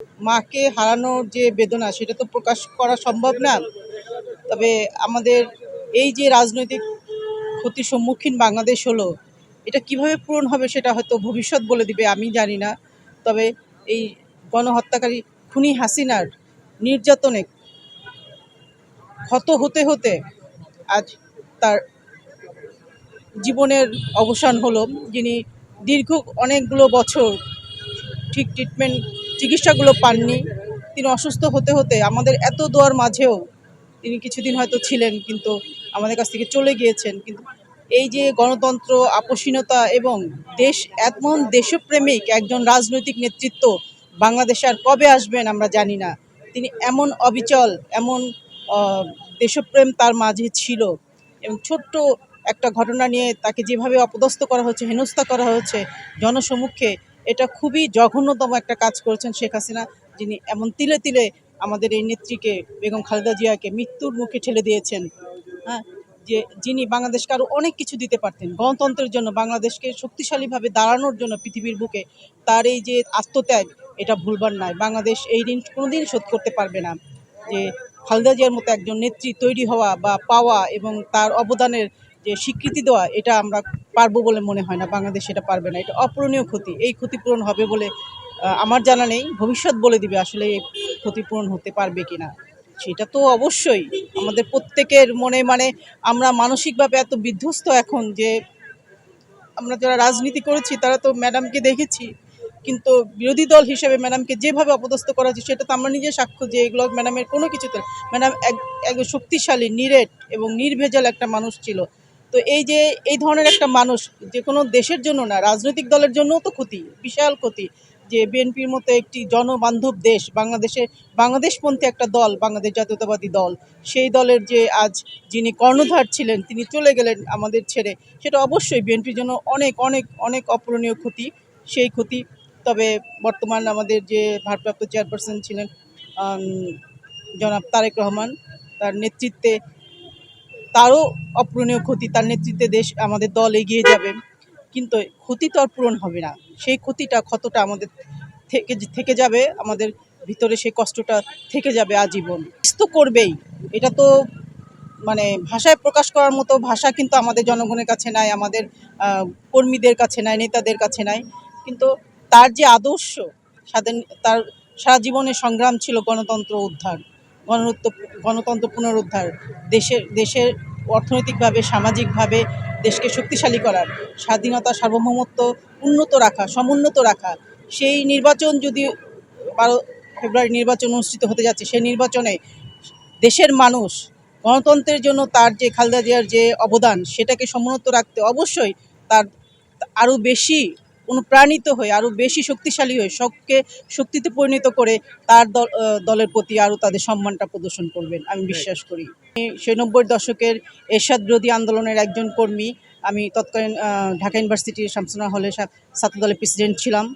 মাকে হারানোর যে বেদনা সেটা তো প্রকাশ করা সম্ভব না। তবে আমাদের এই যে রাজনৈতিক ক্ষতির সম্মুখীন বাংলাদেশ হলো, এটা কিভাবে পূরণ হবে সেটা হয়তো ভবিষ্যৎ বলে দিবে, আমি জানি না। তবে এই গণহত্যাকারী খুনি হাসিনার নির্যাতনে ক্ষত হতে হতে আজ তার জীবনের অবসান হলো। যিনি দীর্ঘ অনেকগুলো বছর ঠিক চিকিৎসাগুলো পাননি। তিনি অসুস্থ হতে হতে আমাদের এত দোয়ার মাঝেও তিনি কিছুদিন হয়তো ছিলেন, কিন্তু আমাদের কাছ থেকে চলে গিয়েছেন। কিন্তু এই যে গণতন্ত্র, আপোষহীনতা এবং এমন দেশপ্রেমিক একজন রাজনৈতিক নেতৃত্ব বাংলাদেশে আর কবে আসবেন আমরা জানি না। তিনি এমন অবিচল, এমন দেশপ্রেম তার মাঝে ছিল, এবং ছোট্ট একটা ঘটনা নিয়ে তাকে যেভাবে অপদস্থ করা হচ্ছে, হেনস্থা করা হচ্ছে জনসমক্ষে, এটা খুবই জঘন্যতম একটা কাজ করেছেন শেখ হাসিনা, যিনি এমন তিলে তিলে আমাদের এই নেত্রীকে, বেগম খালেদা জিয়াকে মৃত্যুর মুখে ঠেলে দিয়েছেন। হ্যাঁ, যিনি বাংলাদেশকে আরও অনেক কিছু দিতে পারতেন, গণতন্ত্রের জন্য, বাংলাদেশকে শক্তিশালীভাবে দাঁড়ানোর জন্য পৃথিবীর বুকে তার এই যে আত্মত্যাগ, এটা ভুলবার নয়। বাংলাদেশ এই ঋণ কোনোদিন শোধ করতে পারবে না। যে খালেদা জিয়ার মতো একজন নেত্রী তৈরি হওয়া বা পাওয়া এবং তার অবদানের যে স্বীকৃতি দেওয়া, এটা আমরা পারবো বলে মনে হয় না। বাংলাদেশ এটা পারবে না। এটা অপূরণীয় ক্ষতি। এই ক্ষতিপূরণ হবে বলে আমার জানা নেই। ভবিষ্যৎ বলে দিবে আসলে এই ক্ষতিপূরণ হতে পারবে কিনা। সেটা তো অবশ্যই আমাদের প্রত্যেকের মনে, মানে আমরা মানসিকভাবে এত বিধ্বস্ত এখন যে আমরা যারা রাজনীতি করেছি তারা তো ম্যাডামকে দেখেছি, কিন্তু বিরোধী দল হিসেবে ম্যাডামকে যেভাবে অপদস্থ করা হচ্ছে সেটা তো আমরা নিজে সাক্ষ্য যে এগুলো ম্যাডামের কোনো কিছুতে, ম্যাডাম একজন শক্তিশালী, নিরেট এবং নির্ভেজাল একটা মানুষ ছিল। তো এই ধরনের একটা মানুষ যে কোনো দেশের জন্য না, রাজনৈতিক দলের জন্যও তো ক্ষতি, বিশাল ক্ষতি। যে বিএনপির মতো একটি জনবান্ধব দেশ, বাংলাদেশপন্থী একটা দল, বাংলাদেশ জাতীয়তাবাদী দল, সেই দলের যে আজ যিনি কর্ণধার ছিলেন তিনি চলে গেলেন আমাদের ছেড়ে, সেটা অবশ্যই বিএনপির জন্য অনেক অনেক অনেক অপূরণীয় ক্ষতি, সেই ক্ষতি। তবে বর্তমান আমাদের যে ভারপ্রাপ্ত চেয়ারপারসন ছিলেন জনাব তারেক রহমান, তার নেতৃত্বে তারও অপূরণীয় ক্ষতি, তার নেতৃত্বে আমাদের দল এগিয়ে যাবে, কিন্তু ক্ষতি তো আর পূরণ হবে না। সেই ক্ষতটা আমাদের থেকে যাবে, আমাদের ভিতরে সেই কষ্টটা থেকে যাবে আজীবন। তো করবেই, এটা তো মানে ভাষায় প্রকাশ করার মতো ভাষা কিন্তু আমাদের জনগণের কাছে নাই, আমাদের কর্মীদের কাছে নাই, নেতাদের কাছে নাই। কিন্তু তার যে আদর্শ, তার সারা জীবনের সংগ্রাম ছিল গণতন্ত্র উদ্ধার, গণতন্ত্র পুনরুদ্ধার, দেশের অর্থনৈতিকভাবে, সামাজিকভাবে দেশকে শক্তিশালী করার, স্বাধীনতা, সার্বভৌমত্ব উন্নত রাখা, সমুন্নত রাখা। সেই নির্বাচন যদি 12 ফেব্রুয়ারি নির্বাচন অনুষ্ঠিত হতে যাচ্ছে, সেই নির্বাচনে দেশের মানুষ গণতন্ত্রের জন্য তার যে খালেদা জিয়ার যে অবদান, সেটাকে সমুন্নত রাখতে অবশ্যই তার আরও বেশি অনুপ্রাণিত হয়ে, আরও বেশি শক্তিশালী হয়ে, শক্তিতে পরিণত করে তার দলের প্রতি আরও তাদের সম্মানটা প্রদর্শন করবেন, আমি বিশ্বাস করি। 90 দশকের এরশাদ বিরোধী আন্দোলনের একজন কর্মী। আমি তৎকালীন ঢাকা ইউনিভার্সিটির শামসুন্নাহার হলে ছাত্রদলের প্রেসিডেন্ট ছিলাম।